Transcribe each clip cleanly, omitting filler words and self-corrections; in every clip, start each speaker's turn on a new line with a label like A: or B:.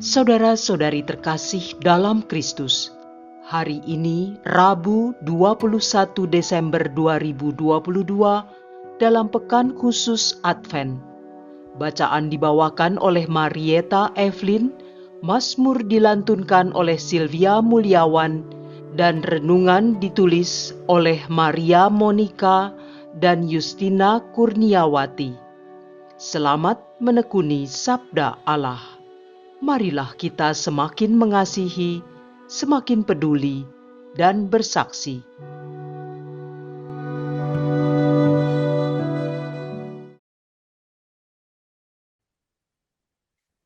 A: Saudara-saudari terkasih dalam Kristus, hari ini Rabu 21 Desember 2022 dalam Pekan Khusus Advent. Bacaan dibawakan oleh Marieta Evelyn, Mazmur dilantunkan oleh Sylvia Mulyawan, dan renungan ditulis oleh Maria Monica dan Justina Kurniawati. Selamat menekuni Sabda Allah. Marilah kita semakin mengasihi, semakin peduli, dan bersaksi.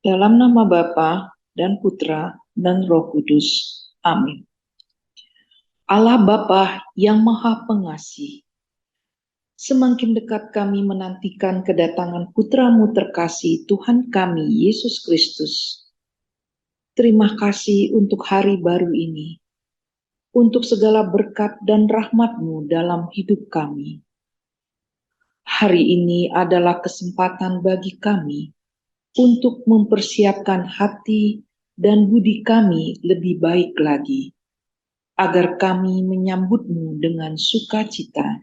B: Dalam nama Bapa dan Putra dan Roh Kudus. Amin. Allah Bapa yang Maha Pengasih, semakin dekat kami menantikan kedatangan Putra-Mu terkasih Tuhan kami, Yesus Kristus. Terima kasih untuk hari baru ini, untuk segala berkat dan rahmat-Mu dalam hidup kami. Hari ini adalah kesempatan bagi kami untuk mempersiapkan hati dan budi kami lebih baik lagi, agar kami menyambut-Mu dengan sukacita,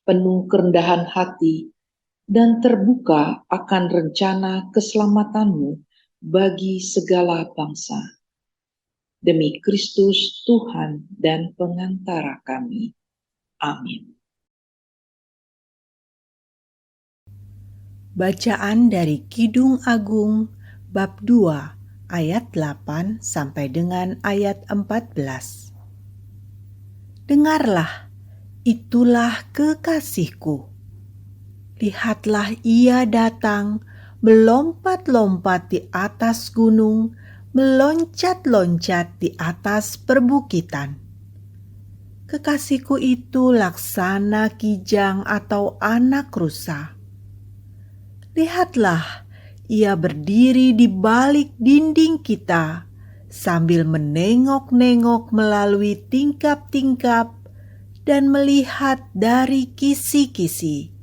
B: penuh kerendahan hati, dan terbuka akan rencana keselamatan-Mu bagi segala bangsa. Demi Kristus Tuhan dan pengantara kami. Amin.
C: Bacaan dari Kidung Agung bab 2 ayat 8 sampai dengan ayat 14. Dengarlah, itulah kekasihku. Lihatlah ia datang, melompat-lompat di atas gunung, meloncat-loncat di atas perbukitan. Kekasihku itu laksana kijang atau anak rusa. Lihatlah, ia berdiri di balik dinding kita, sambil menengok-nengok melalui tingkap-tingkap dan melihat dari kisi-kisi.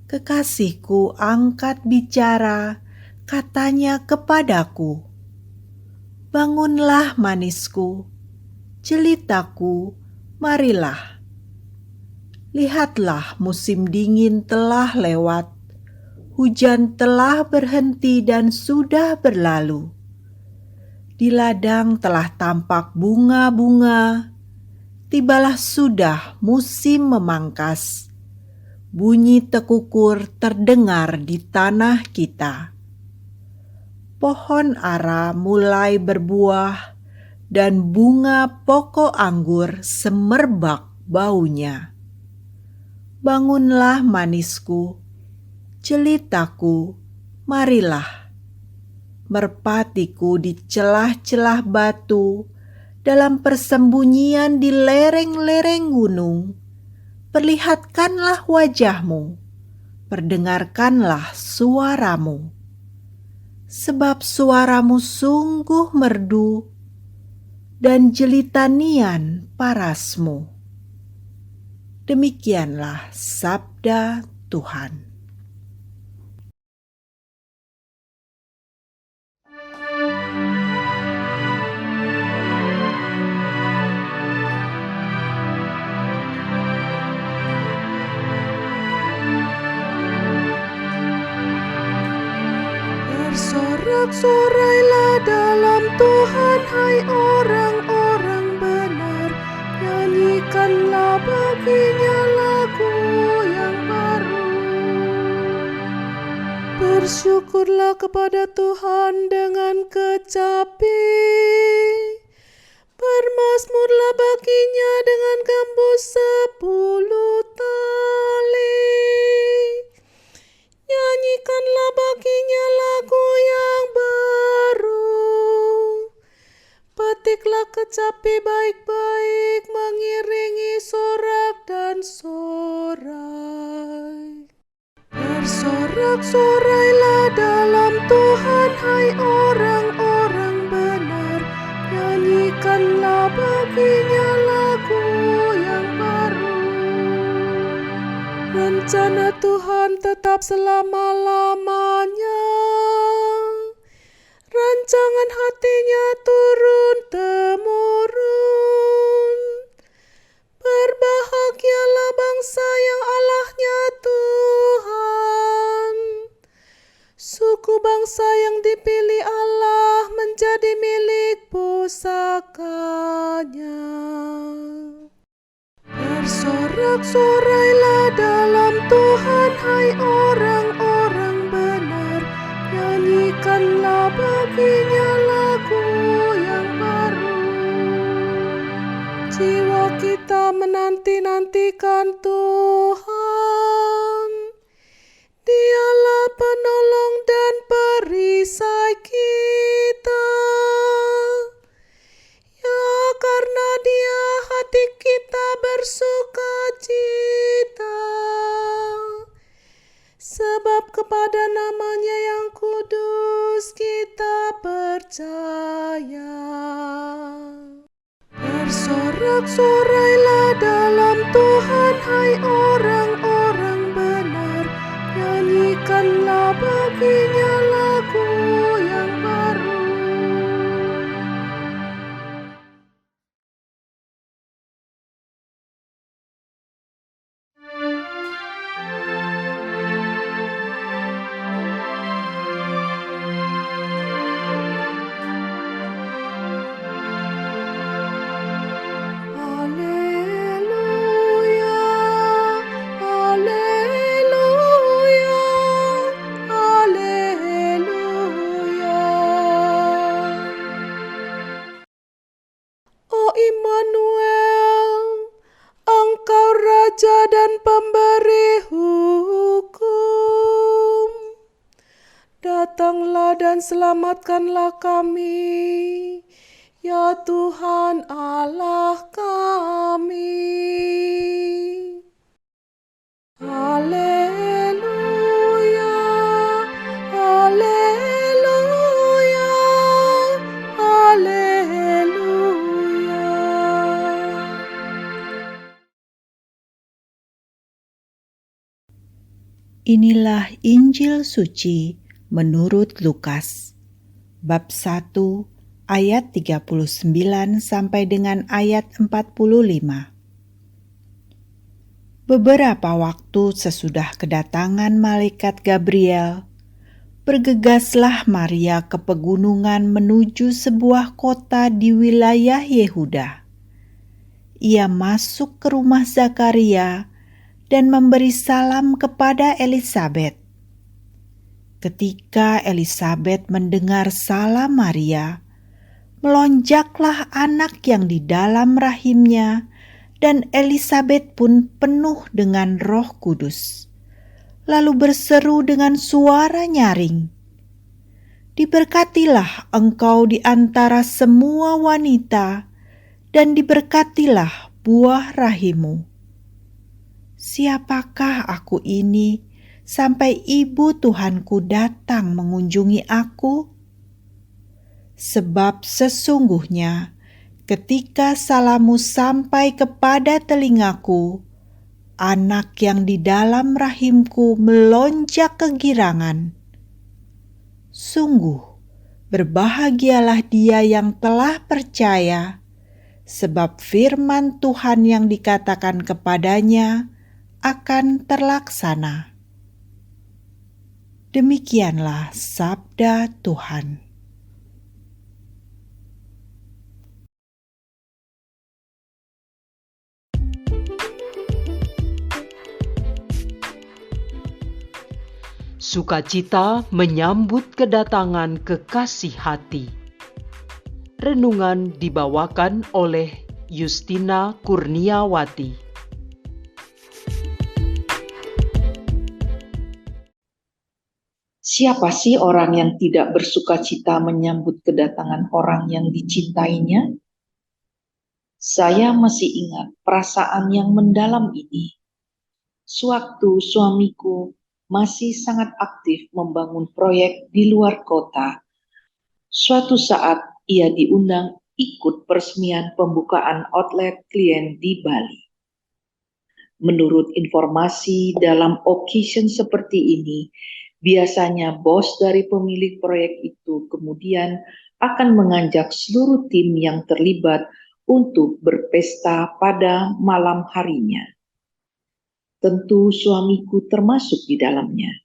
C: Kekasihku angkat bicara, katanya kepadaku, "Bangunlah manisku, jelitaku, marilah. Lihatlah musim dingin telah lewat, hujan telah berhenti dan sudah berlalu. Di ladang telah tampak bunga-bunga, tibalah sudah musim memangkas. Bunyi tekukur terdengar di tanah kita. Pohon ara mulai berbuah, dan bunga pokok anggur semerbak baunya. Bangunlah manisku, jelitaku, marilah. Merpatiku di celah-celah batu, dalam persembunyian di lereng-lereng gunung. Perlihatkanlah wajahmu, perdengarkanlah suaramu. Sebab suaramu sungguh merdu, dan jelitanian parasmu." Demikianlah sabda Tuhan.
D: Bersorak-sorailah dalam Tuhan, hai orang-orang benar. Nyanyikanlah baginya lagu yang baru. Bersyukurlah kepada Tuhan dengan kecapi. Bermazmurlah baginya dengan gambus 10 tali. Nyanyikanlah baginya lagu yang baru. Petiklah kecapi baik-baik, mengiringi sorak dan sorai. Bersorak-sorailah dalam Tuhan, hai orang-orang benar. Nyanyikanlah baginya lagu yang baru. Rencana Tuhan tetap selama-lamanya. rancangan hatinya turun-temurun. Berbahagialah bangsa yang Allahnya Tuhan. Suku bangsa yang dipilih Allah menjadi milik pusakanya. Bersorak-sorailah dalam Tuhan, hai orang-orang benar. Nyanyikanlah baginya lagu yang baru. Jiwa kita menanti-nantikan Tuhan. Dialah penolong dan perisai kita. Ya, karena Dia hati kita bersuka cita. Sebab kepada nama-Nya yang kudus kita percaya. Bersorak-sorailah dalam Tuhan, hai orang-orang benar. Nyanyikanlah baginya lagu yang baru. Haleluya, haleluya, haleluya. O Immanuel, Engkau Raja dan Pemberi hukum. Datanglah dan selamatkanlah kami, ya Tuhan Allah kami. Haleluya, haleluya, haleluya.
C: Inilah Injil suci menurut Lukas, bab 1 ayat 39 sampai dengan ayat 45. Beberapa waktu sesudah kedatangan malaikat Gabriel, bergegaslah Maria ke pegunungan menuju sebuah kota di wilayah Yehuda. Ia masuk ke rumah Zakaria dan memberi salam kepada Elisabet. Ketika Elisabet mendengar salam Maria, melonjaklah anak yang di dalam rahimnya, dan Elisabet pun penuh dengan Roh Kudus. Lalu berseru dengan suara nyaring, "Diberkatilah engkau di antara semua wanita, dan diberkatilah buah rahimmu. Siapakah aku ini sampai ibu Tuhanku datang mengunjungi aku? Sebab sesungguhnya ketika salammu sampai kepada telingaku, anak yang di dalam rahimku melonjak kegirangan. Sungguh, berbahagialah dia yang telah percaya, sebab firman Tuhan yang dikatakan kepadanya akan terlaksana." Demikianlah sabda Tuhan.
A: Sukacita menyambut kedatangan kekasih hati. Renungan dibawakan oleh Justina Kurniawati.
B: Siapa sih orang yang tidak bersukacita menyambut kedatangan orang yang dicintainya? Saya masih ingat perasaan yang mendalam ini. Sewaktu suamiku masih sangat aktif membangun proyek di luar kota, suatu saat ia diundang ikut peresmian pembukaan outlet klien di Bali. Menurut informasi dalam occasion seperti ini, Biasanya bos dari pemilik proyek itu kemudian akan mengajak seluruh tim yang terlibat untuk berpesta pada malam harinya. Tentu suamiku termasuk di dalamnya.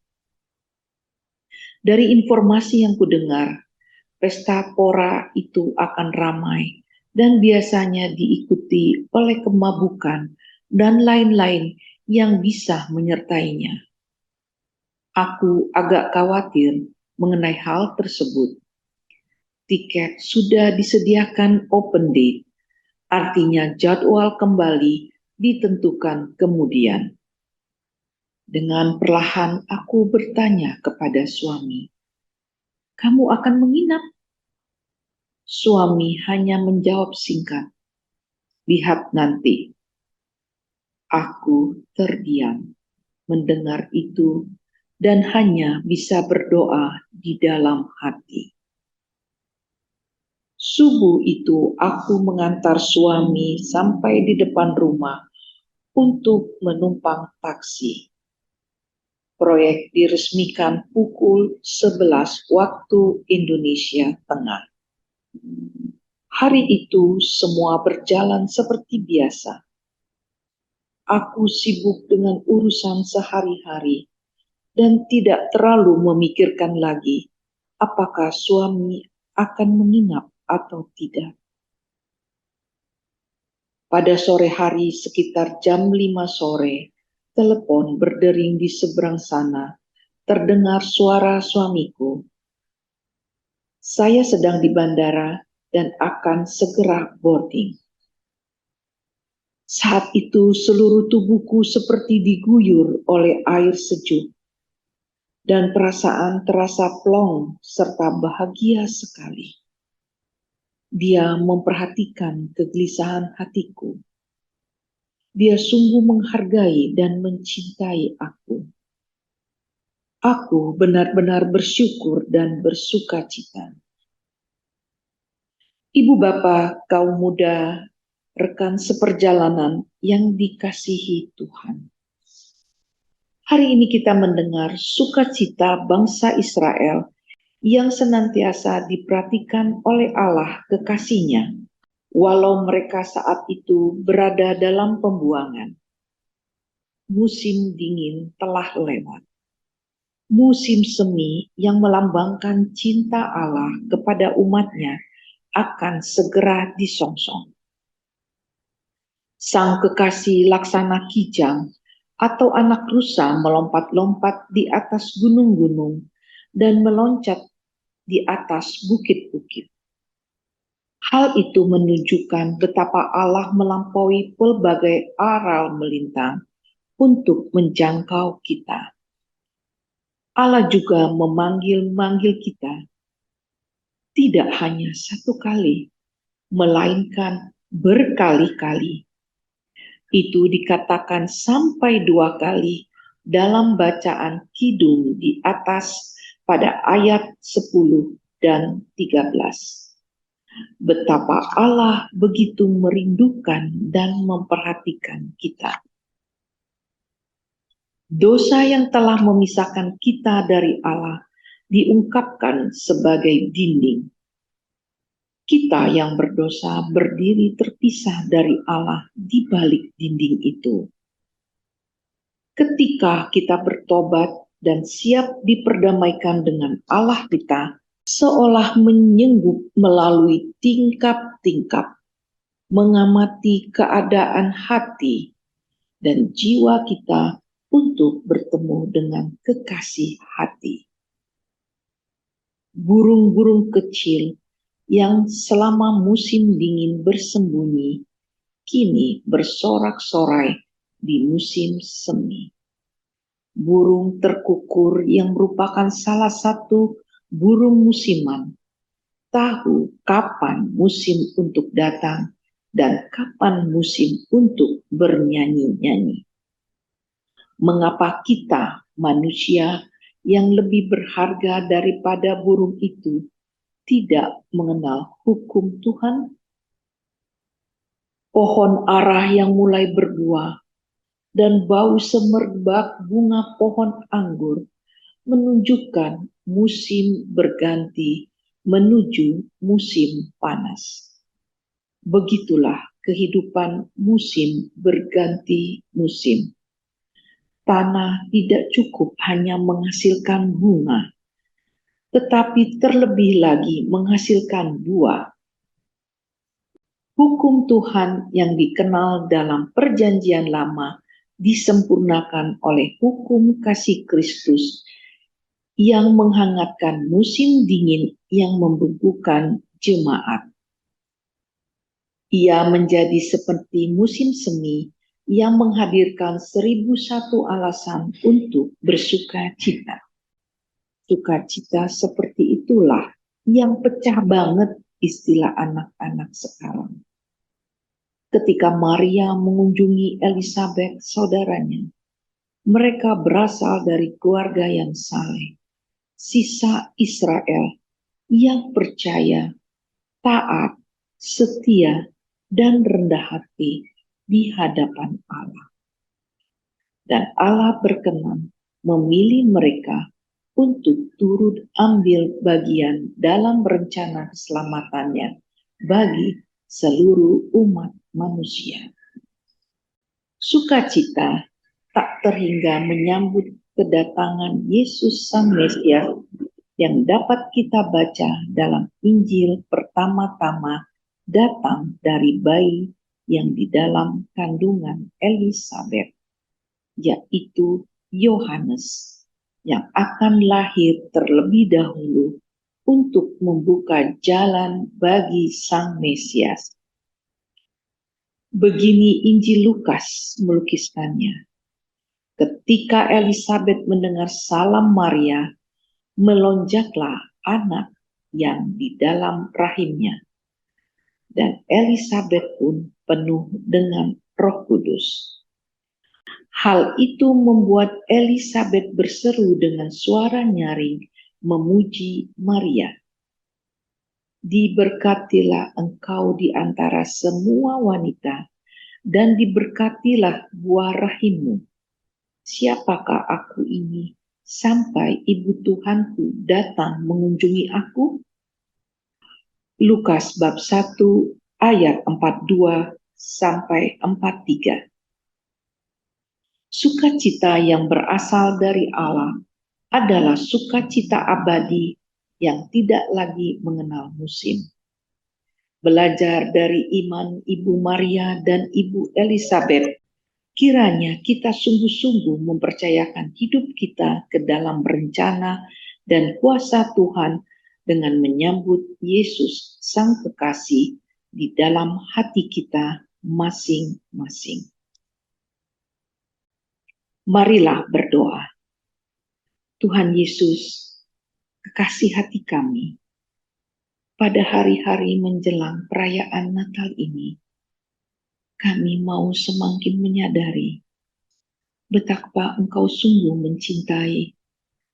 B: Dari informasi yang kudengar, pesta pora itu akan ramai dan biasanya diikuti oleh kemabukan dan lain-lain yang bisa menyertainya. Aku agak khawatir mengenai hal tersebut. Tiket sudah disediakan open date, artinya jadwal kembali ditentukan kemudian. Dengan perlahan aku bertanya kepada suami, "Kamu akan menginap?" Suami hanya menjawab singkat, "Lihat nanti." Aku terdiam mendengar itu dan hanya bisa berdoa di dalam hati. Subuh itu aku mengantar suami sampai di depan rumah untuk menumpang taksi. Proyek diresmikan pukul 11 waktu Indonesia Tengah. Hari itu semua berjalan seperti biasa. Aku sibuk dengan urusan sehari-hari dan tidak terlalu memikirkan lagi apakah suami akan menginap atau tidak. Pada sore hari sekitar jam 5 sore, telepon berdering di seberang sana. Terdengar suara suamiku. "Saya sedang di bandara dan akan segera boarding." Saat itu seluruh tubuhku seperti diguyur oleh air sejuk. Dan perasaan terasa plong serta bahagia sekali. Dia memperhatikan kegelisahan hatiku. Dia sungguh menghargai dan mencintai aku. Aku benar-benar bersyukur dan bersukacita. Ibu bapak, kaum muda, rekan seperjalanan yang dikasihi Tuhan. Hari ini kita mendengar sukacita bangsa Israel yang senantiasa diperhatikan oleh Allah kekasihnya, walau mereka saat itu berada dalam pembuangan. Musim dingin telah lewat. Musim semi yang melambangkan cinta Allah kepada umatnya akan segera disongsong. Sang kekasih laksana kijang atau anak rusa melompat-lompat di atas gunung-gunung dan meloncat di atas bukit-bukit. Hal itu menunjukkan betapa Allah melampaui pelbagai aral melintang untuk menjangkau kita. Allah juga memanggil-manggil kita, tidak hanya satu kali, melainkan berkali-kali. Itu dikatakan sampai 2 kali dalam bacaan kidung di atas pada ayat 10 dan 13. Betapa Allah begitu merindukan dan memperhatikan kita. Dosa yang telah memisahkan kita dari Allah diungkapkan sebagai dinding. Kita yang berdosa berdiri terpisah dari Allah di balik dinding itu. Ketika kita bertobat dan siap diperdamaikan dengan Allah kita, seolah menyenggup melalui tingkap-tingkap, mengamati keadaan hati dan jiwa kita untuk bertemu dengan kekasih hati. Burung-burung kecil yang selama musim dingin bersembunyi, kini bersorak-sorai di musim semi. Burung terkukur yang merupakan salah satu burung musiman, tahu kapan musim untuk datang dan kapan musim untuk bernyanyi-nyanyi. Mengapa kita, manusia yang lebih berharga daripada burung itu, tidak mengenal hukum Tuhan? Pohon ara yang mulai berbuah dan bau semerbak bunga pohon anggur menunjukkan musim berganti menuju musim panas. Begitulah kehidupan musim berganti musim. Tanah tidak cukup hanya menghasilkan bunga, tetapi terlebih lagi menghasilkan buah. Hukum Tuhan yang dikenal dalam Perjanjian Lama disempurnakan oleh hukum kasih Kristus yang menghangatkan musim dingin yang membubuhkan jemaat. Ia menjadi seperti musim semi yang menghadirkan 1001 alasan untuk bersuka cita. Sukacita seperti itulah yang pecah banget istilah anak-anak sekarang. Ketika Maria mengunjungi Elisabet, saudaranya, mereka berasal dari keluarga yang saleh, sisa Israel yang percaya, taat, setia, dan rendah hati di hadapan Allah. Dan Allah berkenan memilih mereka untuk turut ambil bagian dalam rencana keselamatannya bagi seluruh umat manusia. Sukacita tak terhingga menyambut kedatangan Yesus Sang Mesias yang dapat kita baca dalam Injil pertama-tama datang dari bayi yang di dalam kandungan Elisabet, yaitu Yohanes, yang akan lahir terlebih dahulu untuk membuka jalan bagi Sang Mesias. Begini Injil Lukas melukiskannya. Ketika Elisabet mendengar salam Maria, melonjaklah anak yang di dalam rahimnya. Dan Elisabet pun penuh dengan Roh Kudus. Hal itu membuat Elisabet berseru dengan suara nyaring memuji Maria. Diberkatilah engkau di antara semua wanita, dan diberkatilah buah rahimmu. Siapakah aku ini sampai ibu Tuhanku datang mengunjungi aku? Lukas bab 1 ayat 42 sampai 43. Sukacita yang berasal dari Allah adalah sukacita abadi yang tidak lagi mengenal musim. Belajar dari iman Ibu Maria dan Ibu Elisabet, kiranya kita sungguh-sungguh mempercayakan hidup kita ke dalam rencana dan kuasa Tuhan dengan menyambut Yesus Sang Kekasih di dalam hati kita masing-masing. Marilah berdoa. Tuhan Yesus, kekasih hati kami, pada hari-hari menjelang perayaan Natal ini, kami mau semakin menyadari betapa Engkau sungguh mencintai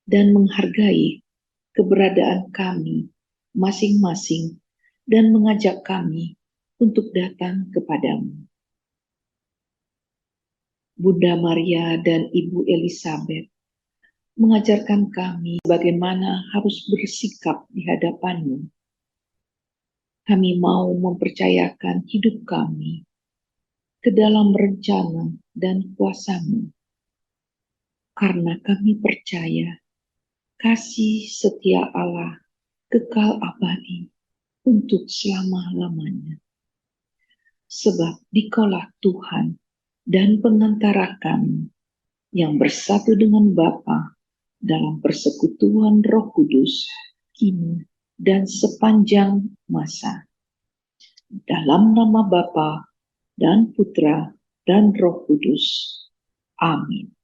B: dan menghargai keberadaan kami masing-masing dan mengajak kami untuk datang kepadamu. Bunda Maria dan Ibu Elisabet mengajarkan kami bagaimana harus bersikap di hadapan-Mu. Kami mau mempercayakan hidup kami ke dalam rencana dan kuasa-Mu, karena kami percaya kasih setia Allah kekal abadi untuk selama-lamanya. Sebab Dikaulah Tuhan dan pengantara kami yang bersatu dengan Bapa dalam persekutuan Roh Kudus, kini dan sepanjang masa. Dalam nama Bapa dan Putra dan Roh Kudus. Amin.